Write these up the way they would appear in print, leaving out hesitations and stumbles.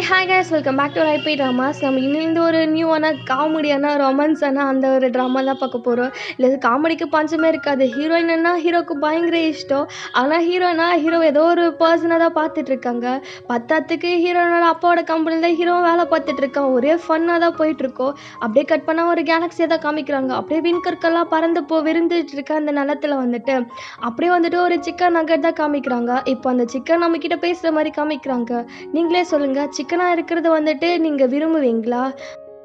Hi guys welcome back to IP dramas. நம்ம இன்னிலிருந்து ஒரு நியூவான காமெடியான ரொமான்ஸான அந்த ஒரு ட்ராமா தான் பார்க்க போகிறோம். இல்லை காமெடிக்கு பஞ்சமே இருக்காது. ஹீரோயின்னா ஹீரோக்கு பயங்கர இஷ்டம். ஆனால் ஹீரோ ஏதோ ஒரு பர்சனாக தான் பார்த்துட்ருக்காங்க. பத்தாத்துக்கு ஹீரோனோட அப்பாவோட கம்பெனியில் தான் ஹீரோ வேலை பார்த்துட்ருக்கான். ஒரே ஃபன்னாக தான் போயிட்டுருக்கோம். அப்படியே கட் பண்ணால் ஒரு கேலக்ஸியை தான் காமிக்கிறாங்க. அப்படியே விண்கற்கெல்லாம் பறந்து விருந்துட்டு இருக்க அந்த நிலத்தில் வந்துட்டு அப்படியே வந்துட்டு ஒரு சிக்கன் நகட் தான் காமிக்கிறாங்க. இப்போ அந்த சிக்கன் நம்மக்கிட்ட பேசுகிற மாதிரி காமிக்கிறாங்க. நீங்களே சொல்லுங்கள், சிக்கனாக இருக்கிறது வந்துட்டு நீங்கள் விரும்புவீங்களா?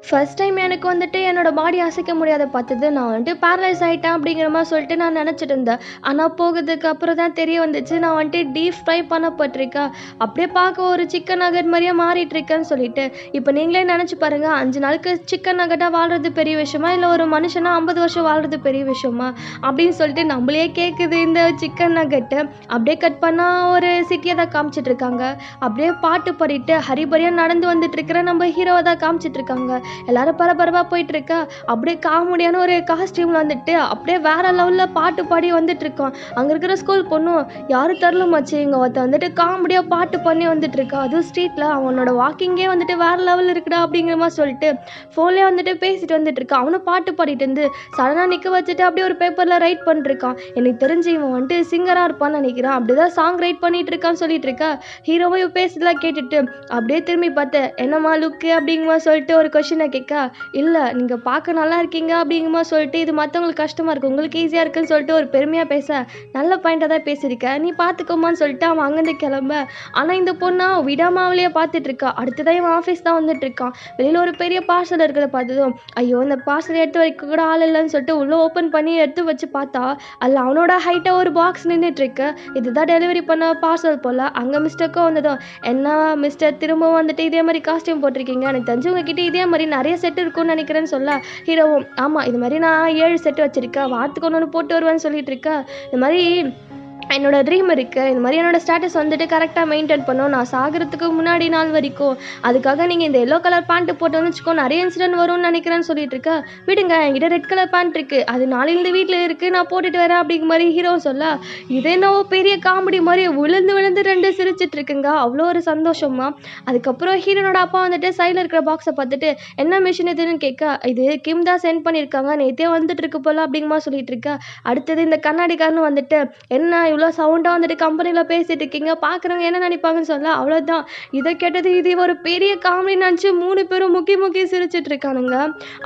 ஃபர்ஸ்ட் டைம் எனக்கு வந்துட்டு என்னோடய பாடி அசைக்க முடியாத பார்த்தது நான் வந்துட்டு பேரலைஸ் ஆகிட்டேன் அப்படிங்கிற மாதிரி சொல்லிட்டு நான் நினச்சிட்டு இருந்தேன். ஆனால் போகிறதுக்கு அப்புறம் தான் தெரிய வந்துச்சு நான் வந்துட்டு டீப் ஃப்ரை பண்ணப்பட்டிருக்கேன். அப்படியே பார்க்க ஒரு சிக்கன் நகட் மாதிரியே மாறிட்டுருக்கேன்னு சொல்லிட்டு. இப்போ நீங்களே நினச்சி பாருங்கள், 5 நாளுக்கு சிக்கன் நகட்டாக வாழ்கிறது பெரிய விஷயமா, இல்லை ஒரு மனுஷனா 50 வருஷம் வாழ்கிறது பெரிய விஷயமா அப்படின்னு சொல்லிட்டு நம்மளே கேட்குது இந்த சிக்கன் நகட்டு. அப்படியே கட் பண்ணால் ஒரு சிட்டியை தான் காமிச்சிட்ருக்காங்க. அப்படியே பாட்டு பாடிட்டு ஹரிபரியாக நடந்து வந்துட்டு இருக்கிற நம்ம ஹீரோவை தான் காமிச்சிட்ருக்காங்க. எல்லாரும் பரபரப்பாக போயிட்டுருக்கா. அப்படியே காமெடியான ஒரு காஸ்டியூமில் வந்துட்டு அப்படியே வேறு லெவலில் பாட்டு பாடி வந்துட்டுருக்கோம். அங்கே இருக்கிற ஸ்கூல் பொண்ணும் யாரும் தரலமாச்சு, இங்கே ஒருத்த வந்துட்டு காமெடியாக பாட்டு பண்ணி வந்துட்டுருக்கா. அதுவும் ஸ்ட்ரீட்டில் அவனோட வாக்கிங்கே வந்துட்டு வேறு லெவலில் இருக்குடா அப்படிங்கிற மாதிரி சொல்லிட்டு ஃபோன்லேயே வந்துட்டு பேசிட்டு வந்துட்டுருக்கான். அவனும் பாட்டு பாடிட்டு இருந்து சடனாக நிற்க வச்சுட்டு அப்படியே ஒரு பேப்பரில் ரைட் பண்ணிட்டுருக்கான். எனக்கு தெரிஞ்சு இவன் வந்துட்டு சிங்கராக இருப்பான்னு நினைக்கிறான். அப்படிதான் சாங் ரைட் பண்ணிட்டு இருக்கான்னு சொல்லிட்டு இருக்கா. ஹீரோவும் பேசுறதெல்லாம் கேட்டுட்டு அப்படியே திரும்பி பார்த்தேன், என்னம்மா லுக்கு அப்படிங்குமா சொல்லிட்டு ஒரு கொஷினை கேட்க, இல்லை நீங்கள் பார்க்க நல்லா இருக்கீங்க அப்படிங்குமா சொல்லிட்டு இது மற்றவங்களுக்கு கஷ்டமாக இருக்குது, உங்களுக்கு ஈஸியாக இருக்குன்னு சொல்லிட்டு ஒரு பெருமையாக பேச, நல்ல பாயிண்டாக தான் பேசியிருக்க, நீ பார்த்துக்கோமான்னு சொல்லிட்டு அவன் அங்கேருந்து கிளம்ப. ஆனால் இந்த பொண்ணா விடாமலேயே பார்த்துட்டு இருக்கா. அடுத்ததான் இவன் ஆஃபீஸ் தான் வந்துட்டு இருக்கான். வெளியில் ஒரு பெரிய பார்சல் இருக்கிறத பார்த்ததும் ஐயோ இந்த பார்சல் எடுத்து வைக்க கூட ஆள் இல்லைன்னு சொல்லிட்டு உள்ளே ஓப்பன் பண்ணி எடுத்து வச்சு பார்த்தா அதில் அவனோட ஹைட்டாக ஒரு பாக்ஸ் நின்றுட்டுருக்கு. இதுதான் டெலிவரி பண்ண பார்சல் போல். அங்கே மிஸ்டேக்கும் வந்ததும், என்ன மிஸ்டர் திரும்பவும் வந்துட்டு இதே மாதிரி காஸ்டியூம் போட்டிருக்கீங்க, எனக்கு தெரிஞ்சவங்க கிட்டே இதே மாதிரி நிறைய செட் இருக்கும்னு நினைக்கிறேன்னு சொல்ல, ஹீரோவும் ஆமாம் இது மாதிரி நான் 7 செட்டு வச்சுருக்கேன், வாரத்துக்கு ஒன்று போட்டு வருவேன்னு சொல்லிட்டு இருக்கேன். இந்த மாதிரி என்னோடய ட்ரீம் இருக்குது, இந்த மாதிரி என்னோடய ஸ்டேட்டஸ் வந்துட்டு கரெக்டாக மெயின்டைன் பண்ணணும், நான் சாகிறதுக்கு முன்னாடி நாள் வரைக்கும். அதுக்காக நீங்கள் இந்த எல்லோ கலர் பேண்ட்டு போட்டோன்னு வச்சுக்கோ, நிறைய இன்சிடென்ட் வரும்னு நினைக்கிறேன்னு சொல்லிட்டு இருக்கா. விடுங்க, என்கிட்ட ரெட் கலர் பேண்ட் இருக்குது, அது நாளையிலேருந்து வீட்டில் இருக்குது, நான் போட்டுட்டு வரேன் அப்படிங்கிற மாதிரி ஹீரோ சொல்ல, இதே என்னவோ பெரிய காமெடி மாதிரி விழுந்து 2 சிரிச்சிட்டு இருக்குங்க. அவ்வளோ ஒரு சந்தோஷமா. அதுக்கப்புறம் ஹீரோனோட அப்பா வந்துட்டு சைடில் இருக்கிற பாக்ஸை பார்த்துட்டு என்ன மிஷின் இதுன்னு கேட்க, இது கிம் தான் சென்ட் பண்ணியிருக்காங்க, நேற்றே வந்துட்டு இருக்கு போல அப்படிங்கமா சொல்லிட்டு இருக்கா. அடுத்தது இந்த கண்ணாடிக்காரனு வந்துட்டு, என்ன இவ்வளோ சவுண்டாக வந்துட்டு கம்பெனியில் பேசிகிட்டு இருக்கீங்க, பார்க்குறவங்க என்ன நினைப்பாங்கன்னு சொல்ல, அவ்வளோதான். இதை கேட்டது இது ஒரு பெரிய காமெடி நினச்சி 3 பேரும் முக்கி சிரிச்சிட்டு இருக்கானுங்க.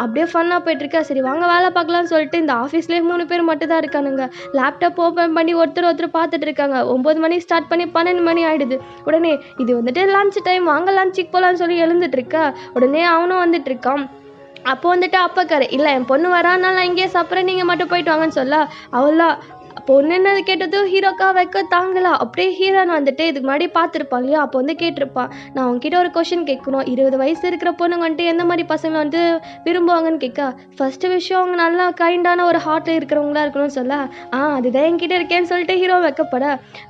அப்படியே ஃபன்னாக போயிட்டுருக்கா. சரி வாங்க வேலை பார்க்கலான்னு சொல்லிட்டு இந்த ஆஃபீஸ்லேயே 3 பேர் மட்டும் தான் இருக்கானுங்க. லேப்டாப் ஓப்பன் பண்ணி ஒருத்தர் பார்த்துட்டு இருக்காங்க. 9 மணி ஸ்டார்ட் பண்ணி 12 மணி ஆகிடுது. உடனே இது வந்துட்டு லஞ்ச் டைம், வாங்க லஞ்சுக்கு போகலான்னு சொல்லி எழுந்துட்டு இருக்கா. உடனே அவனும் வந்துட்டு இருக்கான். அப்போ வந்துட்டு அப்பாக்காரு, இல்லை என் பொண்ணு வரானால நான் இங்கேயே சாப்பிட்றேன், நீங்கள் மட்டும் போயிட்டு வாங்கன்னு சொல்ல, அவள்லாம் பொண்ணுன்னு கேட்டதும் ஹீரோக்கா வைக்க தாங்கலாம். அப்படியே ஹீரோன் வந்துட்டு இதுக்கு முன்னாடி பார்த்துருப்பான் இல்லையா, அப்போ வந்து கேட்டிருப்பான், நான் உங்ககிட்ட ஒரு கொஷின் கேட்கணும், 20 வயசு இருக்கிற பொண்ணுங்க வந்துட்டு எந்த மாதிரி பசங்களை வந்து விரும்புவாங்கன்னு கேட்க, ஃபஸ்ட்டு விஷயம் அவங்க நல்லா கைண்டான ஒரு ஹார்ட்டில் இருக்கிறவங்களா இருக்கணும்னு சொல்ல, அதுதான் என்கிட்ட இருக்கேன்னு சொல்லிட்டு ஹீரோ வைக்கப்பட.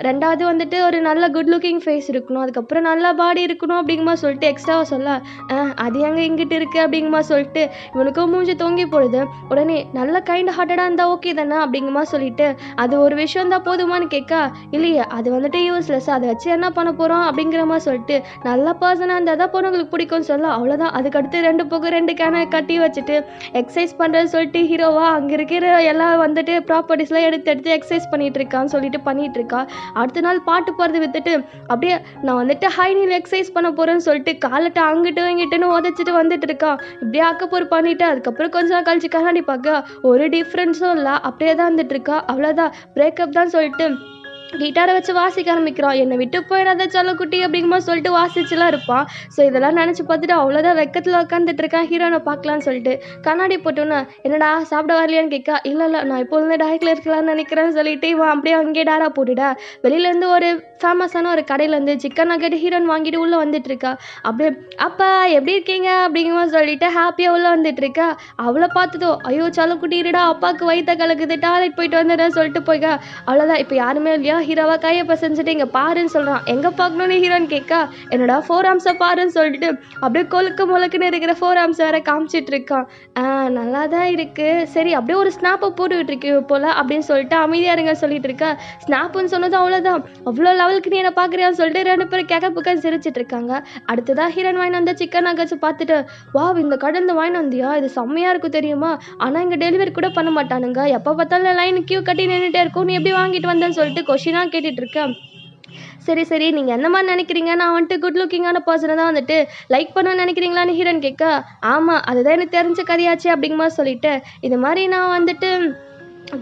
2வது வந்துட்டு ஒரு நல்ல குட் லுக்கிங் ஃபேஸ் இருக்கணும், அதுக்கப்புறம் நல்ல பாடி இருக்கணும் அப்படிங்குமா சொல்லிட்டு எக்ஸ்ட்ராவாக சொல்ல, அது எங்கே இங்கிட்டு இருக்குது அப்படிங்குமா சொல்லிட்டு இவனுக்கும் மூஞ்சி தொங்கி போடுது. உடனே நல்ல கைண்ட் ஹார்ட்டடாக இருந்தால் ஓகே தானே அப்படிங்குமா சொல்லிட்டு, அது ஒரு விஷயம் தான் போதுமானு கேட்க, இல்லையே அது வந்துட்டு யூஸ்லெஸ், அதை வச்சு என்ன பண்ண போகிறோம் அப்படிங்கிற மாதிரி சொல்லிட்டு, நல்ல பர்சனாக இருந்தால் தான் பொண்ணுங்களுக்கு பிடிக்கும்னு சொல்ல, அவ்வளோதான். அதுக்கடுத்து 2 கேனை கட்டி வச்சுட்டு எக்ஸசைஸ் பண்ணுறேன்னு சொல்லிட்டு ஹீரோவா அங்கே இருக்கிற எல்லாம் வந்துட்டு ப்ராப்பர்ட்டிஸ்லாம் எடுத்து எக்ஸசைஸ் பண்ணிகிட்டு இருக்கான்னு சொல்லிட்டு பண்ணிகிட்டு இருக்கா. அடுத்த நாள் பாட்டு போகிறது வித்துட்டு அப்படியே நான் வந்துட்டு ஹை நீல் எக்ஸசைஸ் பண்ண போகிறேன்னு சொல்லிட்டு காலட்டு அங்கிட்டு இங்கிட்டுன்னு உதச்சிட்டு வந்துட்டு இருக்கான். இப்படியே அக்கப்போர் பண்ணிவிட்டு அதுக்கப்புறம் கொஞ்சம் நாள் கழிச்சு கண்ணாடி பார்க்க ஒரு டிஃப்ரென்ஸும் இல்லை, அப்படியே தான் வந்துட்டு இருக்கா. அவ்வளோதான், பிரேக்கப் தான் சொல்லிட்டு கிட்டாரை வச்சு வாசிக்க ஆரம்பிக்கிறான். என்னை விட்டு போயிடாத செல்லக்குட்டி அப்படிங்குமா சொல்லிட்டு வாசிச்சுலாம் இருப்பான். ஸோ இதெல்லாம் நினச்சி பார்த்துட்டு அவ்வளோதான் வெக்கத்தில் உட்காந்துட்டு இருக்கேன் ஹீரோனை பார்க்கலான்னு சொல்லிட்டு. கண்ணாடி போட்டோன்னா என்னடா சாப்பிட வரலையான்னு கேட்க, இல்லை நான் இப்போ வந்து டயட்டில் இருக்கலாம்னு நினைக்கிறேன்னு சொல்லிட்டு இவன் அப்படியே அங்கேயே டேரா போட்டுட. வெளியிலேருந்து ஒரு ஃபேமஸான ஒரு கடையிலேருந்து சிக்கன் நகட் ஹீரோன் வாங்கிட்டு உள்ளே வந்துட்டு இருக்கா. அப்படியே அப்பா எப்படி இருக்கீங்க அப்படிங்குமா சொல்லிட்டு ஹாப்பியாக உள்ளே வந்துட்டு இருக்கா. அவளை பார்த்ததோ ஐயோ செல்லக்குட்டி இருடா, அப்பாவுக்கு வயிற்ற கலக்குது, டாய்லெட் போயிட்டு வந்துடுறேன்னு சொல்லிட்டு போய்க்க. அவ்வளோதான், இப்போ யாருமே இல்லையா, ஹீரோவா கையை பசஞ்சுட்டு இங்கே பாருன்னு சொல்கிறான். எங்கே பார்க்கணுன்னு ஹீரோன்னு கேட்கா, என்னடா ஃபோர் ஆர்ம்ஸை பாருன்னு சொல்லிட்டு அப்படியே கொழுக்கு முழுக்குன்னு இருக்கிற ஃபோர் ஆர்ம்ஸ் வேற காமிச்சிட்டு இருக்கான். நல்லா தான் இருக்குது, சரி அப்படியே ஒரு ஸ்னாப்பை போட்டுக்கிட்டு இருக்கு போல் அப்படின்னு சொல்லிட்டு அமைதியாக இருங்க சொல்லிட்டு இருக்கா. ஸ்னாப்புன்னு சொன்னதும் அவ்வளோதான், அவ்வளோ லெவலுக்கு நீ என்ன பார்க்குறியான்னு சொல்லிட்டு 2 பேரும் கேட்க சிரிச்சிட்டு இருக்காங்க. அடுத்ததாக ஹீரோயின் வாங்கி வந்த சிக்கன் நகட்ஸ் பார்த்துட்டு, வா இந்த கடந்து வாங்கி வந்தியா, இது செம்மையாக இருக்கும் தெரியுமா, ஆனால் இங்கே டெலிவரி கூட பண்ண மாட்டானுங்க, எப்போ பார்த்தாலும் லைன் கியூ கட்டி நின்றுட்டே இருக்கும், நீ எப்படி வாங்கிட்டு வந்தேன்னு சொல்லிட்டு கொஷினாக கேட்டுட்டு இருக்கேன். சரி சரி நீங்கள் என்ன மாதிரி நினைக்கிறீங்க, நான் வந்துட்டு குட் லுக்கிங்கான பர்சனை தான் வந்துட்டு லைக் பண்ணணும்னு நினைக்கிறீங்களான்னு ஹீரோயின் கேட்க, ஆமாம் அதுதான் எனக்கு தெரிஞ்ச கதையாச்சு அப்படிங்குமா சொல்லிட்டு, இது மாதிரி நான் வந்துட்டு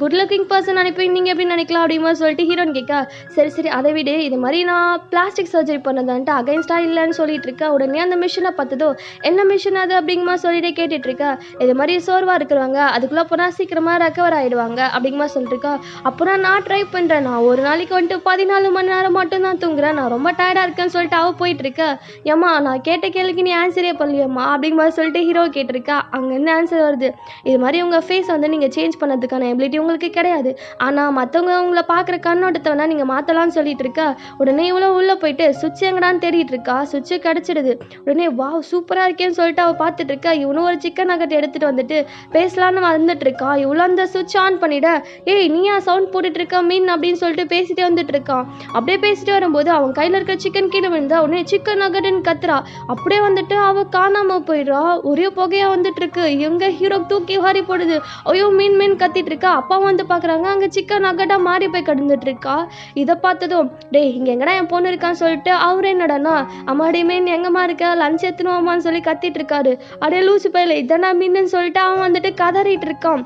குட் லுக்கிங் பர்சன் அனுப்பி நீங்கள் எப்படி நினைக்கலாம் அப்படிமா சொல்லிட்டு ஹீரோயின் கேட்க, சரி சரி அதை விடு, இது மாதிரி நான் பிளாஸ்டிக் சர்ஜரி பண்ணதான்ட்டு அகைன்ஸ்டாக இல்லைன்னு சொல்லிட்டு இருக்கா. உடனே அந்த மிஷினை பார்த்ததோ, என்ன மிஷின் அது அப்படிங்குமா சொல்லிட்டு கேட்டுட்டு இருக்கா. இது மாதிரி சோர்வாக இருக்கிறவங்க அதுக்குள்ளே போனால் சீக்கிரமாக ரெக்கவர் ஆகிடுவாங்க அப்படிங்குமா சொல்லிட்டு இருக்கா. அப்புறம் நான் ட்ரை பண்ணுறேன், நான் ஒரு நாளைக்கு வந்துட்டு 14 மணி நேரம் மட்டும் தான் தூங்குறேன், நான் ரொம்ப டயர்டாக இருக்கேன்னு சொல்லிட்டு அவள் போயிட்டு இருக்கா. ஏம்மா நான் கேட்ட கேள்விக்கு நீ ஆன்சரே பண்ணலையம்மா அப்படிங்குமா சொல்லிட்டு ஹீரோ கேட்டிருக்கா. அங்கேருந்து ஆன்சர் வருது, இது மாதிரி உங்கள் ஃபேஸ் வந்து நீங்கள் சேஞ்ச் பண்ணதுக்கான எபிலிட்டி உங்களுக்கு கிடையாது, ஆனால் மற்றவங்க உங்களை பார்க்குற கண்ணோட்டத்தை வேணா நீங்கள் மாற்றலாம்னு சொல்லிட்டு இருக்கா. உடனே இவ்வளோ உள்ளே போயிட்டு சுவிட்ச் எங்கடான்னு தேடிட்டு இருக்கா. சுவிட்சு கிடச்சிடுது. உடனே வாவ் சூப்பராக இருக்கேன்னு சொல்லிட்டு அவள் பார்த்துட்டு இருக்கா. இவனும் ஒரு சிக்கன் நகட் எடுத்துகிட்டு வந்துட்டு பேசலான்னு வந்துட்டு இருக்கா. இவ்வளோ அந்த சுவிட்ச் ஆன் பண்ணிவிட, ஏய் நீயா சவுண்ட் போட்டுட்டு இருக்கா மீன் அப்படின்னு சொல்லிட்டு பேசிட்டே வந்துட்டு இருக்கான். அப்படியே பேசிட்டே வரும்போது அவன் கையில் இருக்கிற சிக்கன் கீழே விழுந்தா. உடனே சிக்கன் நகட்டுன்னு கத்துறா. அப்படியே வந்துட்டு அவள் காணாமல் போயிடுறா. ஒரே புகையாக வந்துட்டு இருக்கு. எங்க ஹீரோ தூக்கி வாரி போடுது. ஐயோ மீன் மீன் கத்திட்டு இருக்கா. அப்பா வந்து பார்க்குறாங்க, அங்கே சிக்கன் நகட்டா மாறி போய் கிடந்துட்டு இருக்கா. இதை பார்த்ததும், டேய் இங்கே எங்கடா என் பொண்ணு இருக்கான்னு சொல்லிட்டு அவரு என்னடானா, அம்மாடி மீன் எங்கம்மா இருக்க, லஞ்ச் எடுத்துனுவாமான்னு சொல்லி கத்திட்டு இருக்காரு. அப்படியே லூசு பையில இதனா மீன்னு சொல்லிட்டு அவன் வந்துட்டு கதறிட்டு இருக்கான்.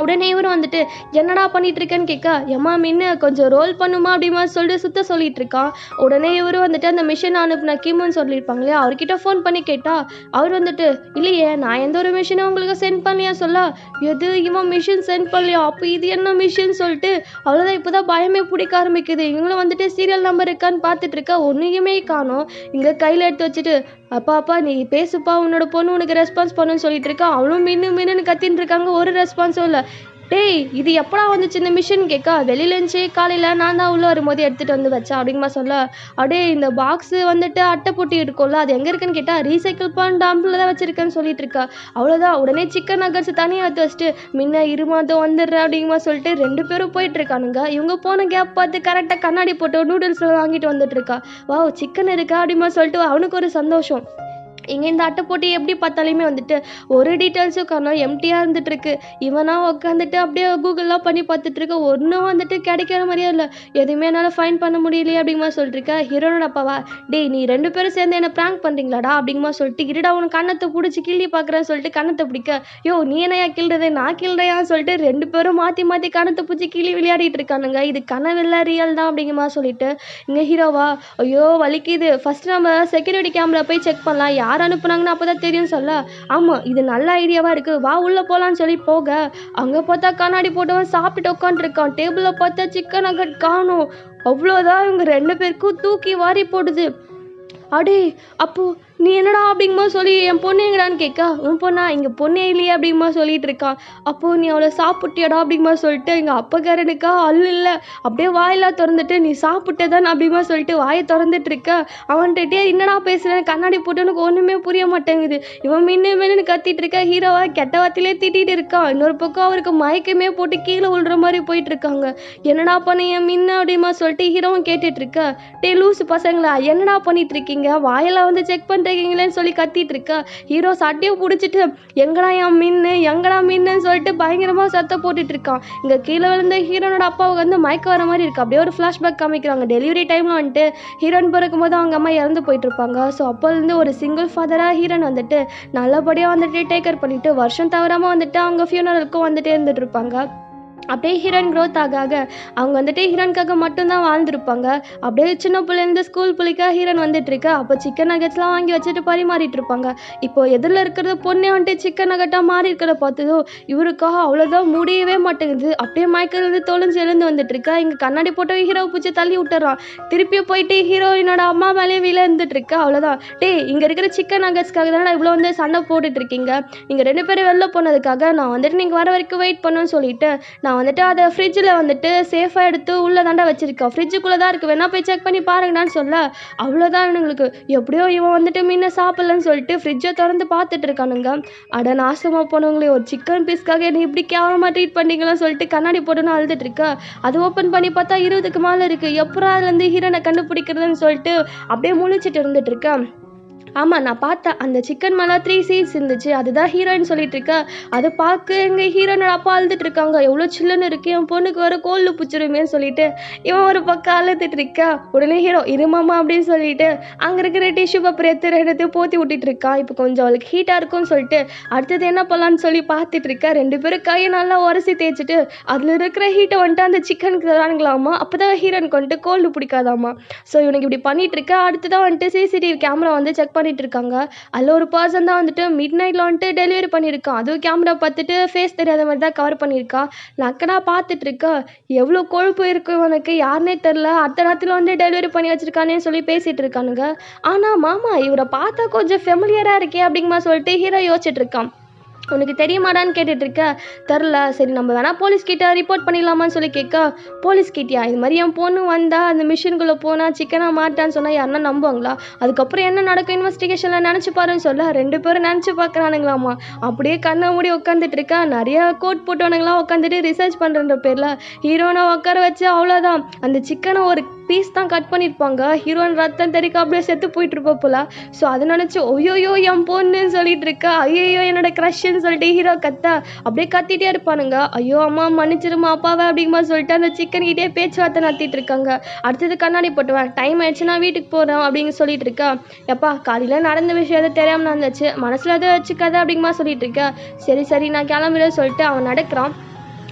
உடனே இவரும் வந்துட்டு என்னடா பண்ணிட்டு இருக்கேன்னு கேட்க, எம்மா மீன்னு கொஞ்சம் ரோல் பண்ணுமா அப்படிமா சொல்லிட்டு சொல்லிட்டு இருக்கான். உடனே இவரும் வந்துட்டு அந்த மிஷின் அனுப்புன கிம்னு சொல்லியிருப்பாங்க இல்லையா, அவர்கிட்ட ஃபோன் பண்ணி கேட்டா அவர் வந்துட்டு, இல்லையே நான் எந்த ஒரு மிஷினை உங்களுக்கு சென்ட் பண்ணலையா சொல்ல, எது இவன் மிஷின் சென்ட் பண்ணலையா, அப்போ இது என்ன மிஷின் சொல்லிட்டு அவ்வளோதான். இப்போதான் பயமே பிடிக்க ஆரம்பிக்குது. இவங்களும் வந்துட்டு சீரியல் நம்பர் இருக்கான்னு பார்த்துட்டு இருக்கா. ஒன்றையுமே காணோம். இங்கே கையில் எடுத்து வச்சுட்டு, அப்பா நீ பேசுப்பா, உன்னோட பொண்ணு உனக்கு ரெஸ்பான்ஸ் பண்ணுன்னு சொல்லிட்டு இருக்கா. அவளும் மின்னு கத்தின்னு இருக்காங்க, ஒரு ரெஸ்பான்ஸும் இல்லை. டேய் இது எப்படா வந்துச்சு இந்த மிஷின் கேட்கா, வெளியிலஞ்சு காலையில் நான் தான் உள்ளே வரும்போது எடுத்துகிட்டு வந்து வச்சேன் அப்படிங்கம்மா சொல்ல, அப்படியே இந்த பாக்ஸு வந்துட்டு அட்டை போட்டி இருக்கும்ல அது எங்கே இருக்குன்னு கேட்டால் ரீசைக்கிள் டாம்பில் தான் வச்சுருக்கேன்னு சொல்லிட்டு இருக்கா. அவ்வளோதான். உடனே சிக்கன் நகட்ஸ் தனியாக எடுத்து வச்சுட்டு முன்ன இருமாதம் வந்துடுறேன் அப்படிங்கம்மா சொல்லிட்டு 2 பேரும் போயிட்டு இருக்கானுங்க. இவங்க போன கேப் பார்த்து கரெக்டாக கண்ணாடி போட்டு நூடுல்ஸ் வாங்கிட்டு வந்துட்டு இருக்கா. வா சிக்கன் இருக்கா அப்படிமா சொல்லிட்டு அவனுக்கு ஒரு சந்தோஷம். இங்கே இந்த அட்டை போட்டி எப்படி பார்த்தாலுமே வந்துட்டு ஒரு டீட்டெயில்ஸும் காரணம் எம்டியாக இருந்துகிட்ருக்கு. இவனாக உட்காந்துட்டு அப்படியே கூகுள்லாம் பண்ணி பார்த்துட்ருக்க, ஒன்றும் வந்துட்டு கிடைக்கிற மாதிரியே இல்லை. எதுவுமே என்னால் ஃபைன் பண்ண முடியலையே அப்படிங்கமா சொல்லிட்டுருக்க. ஹீரோனோட அப்பாவா, டேய் நீ 2 பேரும் சேர்ந்து என்ன ப்ராங்க் பண்ணுறீங்களாடா அப்படிங்கமா சொல்லிட்டு, இருடா உனக்கு கண்ணத்தை பிடிச்சி கிள்ளி பார்க்குறேன்னு சொல்லிட்டு கண்ணத்தை பிடிக்க, யோ நீ என்னையா கிள்றது நான் கிள்றையான்னு சொல்லிட்டு 2 பேரும் மாற்றி கண்ணத்தை பிடிச்சி கிள்ளி விளையாடிட்டு இருக்கானுங்க. இது கனவில்லை ரியல் தான் அப்படிங்கமா சொல்லிட்டு இங்கே ஹீரோவா, ஐயோ வலிக்குது, ஃபஸ்ட்டு நம்ம செக்யூரிட்டி கேமரா போய் செக் பண்ணலாம், யார் அனுப்புனாங்கன்னு அப்போதான் தெரியும் சொல்ல. ஆமாம் இது நல்ல ஐடியாவாக இருக்குது, வா உள்ளே போகலான்னு சொல்லி போக, அங்கே பார்த்தா கண்ணாடி போட்டவன் சாப்பிட்டு உட்காந்துருக்கான். டேபிளில் பார்த்தா சிக்கன் நகட் காணும். அவ்வளோதான், இவங்க 2 பேருக்கும் தூக்கி வாரி போடுது. அடே அப்போ நீ என்னடா அப்படிங்குமா சொல்லி என் பொண்ணு எங்கடான்னு கேட்க, உன் பொண்ணா இங்கே பொண்ணே இல்லையே அப்படிங்குமா சொல்லிட்டு இருக்கான். அப்போது நீ அவளை சாப்பிட்டியாடா அப்படிங்குமா சொல்லிட்டு எங்கள் அப்பக்காரனுக்கா இல்லை அப்படியே வாயெல்லாம் திறந்துட்டு நீ சாப்பிட்டதான் அப்படிங்குமா சொல்லிட்டு வாயை திறந்துட்டு இருக்க. அவன்கிட்டே என்னடா பேசுகிறேன், கண்ணாடி போட்டு எனக்கு ஒன்றுமே புரிய மாட்டேங்குது. இவன் மின்னு கத்திட்டு இருக்க. ஹீரோவா கெட்ட வார்த்தையிலே திட்டிகிட்டு இருக்கான். இன்னொரு பக்கம் அவருக்கு மயக்கமே போட்டு கீழே விழுற மாதிரி போயிட்டு இருக்காங்க. என்னடா பண்ண என் மின்னு அப்படிமா சொல்லிட்டு ஹீரோவும் கேட்டுட்டு இருக்க. டே லூசு பசங்களா என்னடா பண்ணிட்டு இருக்கீங்க, வாயெல்லாம் வந்து செக் பண்ணுறீங்களேன்னு சொல்லி கத்திட்டு இருக்கா. ஹீரோ சட்டையை பிடிச்சிட்டு எங்கடா என் மின்னு சொல்லிட்டு பயங்கரமாக சத்தம் போட்டுட்டு இருக்கான். இங்கே கீழே விழுந்த ஹீரோனோட அப்பாவுக்கு வந்து மயக்க வர மாதிரி இருக்கு. அப்படியே ஒரு ஃப்ளாஷ்பேக் காமிக்கிறாங்க. டெலிவரி டைமில் வந்துட்டு ஹீரோயின் பிறக்கும் போது அவங்க அம்மா இறந்து போயிட்டு இருப்பாங்க. ஸோ அப்போலேருந்து ஒரு சிங்கிள் ஃபாதராக ஹீரோன் வந்துட்டு நல்லபடியாக வந்துட்டு டேக் கேர் பண்ணிட்டு வருஷம் தவறாமல் வந்துட்டு அவங்க ஃபியூனரலுக்கும் வந்துட்டே இருந்துட்டு இருப்பாங்க. அப்படியே ஹீரோயின் க்ரோத் ஆக அவங்க வந்துட்டு ஹீரோனுக்காக மட்டும்தான் வாழ்ந்துருப்பாங்க. அப்படியே சின்ன பிள்ளைலேருந்து ஸ்கூல் பிள்ளைக்காக ஹீரோன் வந்துட்டு இருக்கா. அப்போ சிக்கன் நகட்ஸ்லாம் வாங்கி வச்சுட்டு பரிமாறிட்டு இருப்பாங்க. இப்போ எதிரில் இருக்கிறது பொண்ணே வந்துட்டு சிக்கன் நகட்டாக மாறி இருக்கிறத பார்த்ததோ இவருக்காக அவ்வளோதான் முடியவே மாட்டேங்குது. அப்படியே மயக்கிலிருந்து தொலைஞ்சு எழுந்து வந்துட்டு இருக்கா. இங்கே கண்ணாடி போட்ட ஹீரோ பூச்சி தள்ளி விட்டுறான். திருப்பியும் போயிட்டு ஹீரோயினோட அம்மா மேலேயே விழுந்துட்டு இருக்கா. அவ்வளோதான். டே இங்கே இருக்கிற சிக்கன் நகட்ஸ்க்காக தானே இவ்வளோ வந்து சண்டை போட்டுட்டு இருக்கீங்க, நீங்கள் 2 பேரும் வெளில போனதுக்காக நான் வந்துட்டு நீங்கள் வர வரைக்கும் வெயிட் பண்ணுன்னு சொல்லிட்டு நான் வந்துட்டு அதை ஃப்ரிட்ஜில் வந்துட்டு சேஃபாக எடுத்து உள்ளே தாண்டா வச்சுருக்கேன், ஃப்ரிட்ஜுக்குள்ளே தான் இருக்குது, வேணா போய் செக் பண்ணி பாருங்கடான்னு சொல்ல அவ்வளோதான் இவனுங்களுக்கு. எப்படியோ இவன் வந்துட்டு மீனை சாப்பிட்லன்னு சொல்லிட்டு ஃப்ரிட்ஜை திறந்து பார்த்துட்டு இருக்கானுங்க. அட நாசமாக போனவங்களே, ஒரு சிக்கன் பீஸ்க்காக என்னை இப்படி கேவலமாக ட்ரீட் பண்ணிங்களான்னு சொல்லிட்டு கண்ணாடி போட்டுன்னு அழுதுட்டு இருக்கா. அது ஓப்பன் பண்ணி பார்த்தா 20க்கு மேலே இருக்குது. எப்பறம் அதுலேருந்து ஹீரோனை கண்டுபிடிக்கிறதுன்னு சொல்லிட்டு அப்படியே முழிச்சிட்டு இருந்துட்டு இருக்கேன். ஆமாம், நான் பார்த்தேன், அந்த சிக்கன் மேலே 3 சீட்ஸ் இருந்துச்சு, அதுதான் ஹீரோயின் சொல்லிட்டு இருக்கா. அதை பார்க்க எங்கள் ஹீரோனோட அப்பா அழுதுட்டு இருக்காங்க. எவ்வளோ சில்லுன்னு இருக்கு, என் பொண்ணுக்கு வர கோல்டு பிடிச்சிருமேன்னு சொல்லிட்டு இவன் ஒரு பக்கம் அழுதுட்டு இருக்கா. உடனே ஹீரோ இருமாமா அப்படின்னு சொல்லிட்டு அங்கே இருக்கிற டிஷ்யூ பேப்பர் எடுத்து போத்தி விட்டுட்டு இருக்கா. இப்போ கொஞ்சம் அவளுக்கு ஹீட்டாக இருக்கும்னு சொல்லிட்டு அடுத்தது என்ன பண்ணலான்னு சொல்லி பார்த்துட்டு இருக்கா. 2 பேரும் கையை நல்லா உரசி தேய்ச்சிட்டு அதில் இருக்கிற ஹீட்டை வந்துட்டு அந்த சிக்கனுக்கு தரானுங்களாமா. அப்போ தான் ஹீரோனுக்கு வந்துட்டு கோல்டு பிடிக்காதாமா. ஸோ இவனுக்கு இப்படி பண்ணிட்டு இருக்கா. அடுத்ததான் வந்துட்டு சிசிடிவி கேமரா வந்து செக் பண்ணிட்டு இருக்காங்க. அதில் ஒரு பர்சன் தான் வந்துட்டு மிட் நைட்ல வந்துட்டு டெலிவரி பண்ணியிருக்கான். அதுவும் கேமரா பார்த்துட்டு ஃபேஸ் தெரியாத மாதிரி தான் கவர் பண்ணியிருக்கா. லக்கனா பார்த்துட்டு இருக்கா. எவ்வளோ கொழுப்பு இருக்கு உனக்கு, யாருனே தெரில, அடுத்த நேரத்தில் வந்து டெலிவரி பண்ணி வச்சிருக்கானே சொல்லி பேசிட்டு இருக்கானுங்க. ஆனால் மாமா இவரை பார்த்தா கொஞ்சம் ஃபெமிலியராக இருக்கே அப்படிங்கமா சொல்லிட்டு ஹீரோ யோசிச்சுட்டு இருக்கான். உனக்கு தெரியுமாடான்னு கேட்டுட்டு இருக்க. தெரில, சரி நம்ம வேணா போலீஸ்கிட்ட ரிப்போர்ட் பண்ணிடலாமான்னு சொல்லி கேட்க. போலீஸ்கிட்டயா, இது மாதிரி என் பொண்ணு வந்தா அந்த மிஷினுக்குள்ளே போனால் சிக்கனாக மாட்டான்னு சொன்னால் யாருன்னா நம்புவாங்களா, அதுக்கப்புறம் என்ன நடக்கும் இன்வெஸ்டிகேஷனில் நினச்சி பாருன்னு சொல்ல 2 பேரும் நினச்சி பார்க்குறானுங்களாமா. அப்படியே கண்ணை மூடி உட்காந்துட்டு இருக்கா. நிறைய கோட் போட்டவனுங்களாம் உட்காந்துட்டு ரிசர்ச் பண்ணுற பேரில் ஹீரோனை உட்கார வச்சு அவ்வளோதான். அந்த சிக்கனை ஒரு பீஸ் தான் கட் பண்ணியிருப்பாங்க. ஹீரோயின் ரத்தம் தெரிக்க அப்படியே செத்து போயிட்டு இருப்பா போல. ஸோ அதை நினச்சி ஒய்யோயோ என் பொண்ணுன்னு சொல்லிட்டு இருக்கா. ஐயோ என்னோட க்ரஷ்ன்னு சொல்லிட்டு ஹீரோ கத்த அப்படியே கத்திட்டே இருப்பானுங்க. ஐயோ அம்மா மன்னிச்சிருமா அப்பாவை அப்படிங்கம்மா சொல்லிட்டு அந்த சிக்கன் கிட்டே பேச்சுவார்த்தை நடத்திட்டு இருக்காங்க. அடுத்தது கண்ணாடி போட்டுவேன், டைம் ஆயிடுச்சு, நான் வீட்டுக்கு போகிறேன் அப்படின்னு சொல்லிட்டு இருக்கா. எப்பா காலையில் நடந்த விஷயம் எதுவும் தெரியாமல் நடந்துச்சு, மனசில் எதுவும் வச்சுக்காத அப்படிங்கம்மா சொல்லிட்டு இருக்கா. சரி சரி நான் கிளம்புறேன்னு சொல்லிட்டு அவன் நடக்கிறான்.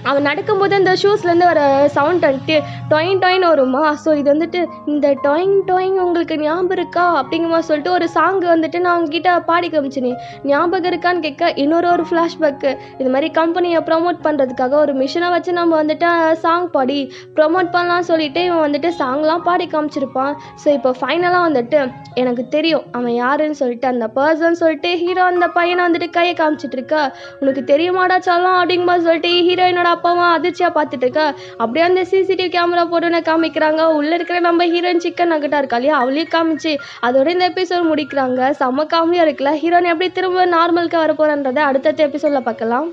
அவன் நடக்கும்போது அந்த ஷூஸ்லேருந்து வர சவுண்ட் வந்துட்டு டொயின் டொயின் வருமா. ஸோ இது வந்துட்டு இந்த டொயிங் டொயிங் உங்களுக்கு ஞாபகம் இருக்கா அப்படிங்கம்மா சொல்லிட்டு ஒரு சாங் வந்துட்டு நான் அவங்ககிட்ட பாடி காமிச்சினே, ஞாபகம் இருக்கான்னு கேட்க ஒரு ஃப்ளாஷ்பேக்கு. இது மாதிரி கம்பெனியை ப்ரொமோட் பண்ணுறதுக்காக ஒரு மிஷினை வச்சு நம்ம வந்துட்டு சாங் பாடி ப்ரொமோட் பண்ணலாம் சொல்லிட்டு இவன் வந்துட்டு சாங்லாம் பாடி காமிச்சிருப்பான். ஸோ இப்போ ஃபைனலாக வந்துட்டு எனக்கு தெரியும் அவன் யாருன்னு சொல்லிட்டு அந்த பர்சன் சொல்லிட்டு ஹீரோ அந்த பையனை வந்துட்டு கையை காமிச்சிட்டு இருக்கா. உனக்கு தெரியுமாடா சொல்லலாம் அப்படிங்கம்மா சொல்லிட்டு ஹீரோயினோட அப்பாவும் அதிர்ச்சியாக பார்த்துட்டு இருக்கா. அப்படியே அந்த சிசிடிவி கேமரா போட்டுன்னு காமிக்கிறாங்க. உள்ளே இருக்கிற நம்ம ஹீரோயின் சிக்கன் நகட்டா இருக்கா இல்லையா, அவளையும் காமிச்சு அதோட இந்த எபிசோட் முடிக்கிறாங்க. செம்ம காமெடியாக இருக்குல்ல. ஹீரோயின் எப்படி திரும்ப நார்மலுக்கு வர போகிறன்றதை அடுத்தடுத்த எபிசோடில் பார்க்கலாம்.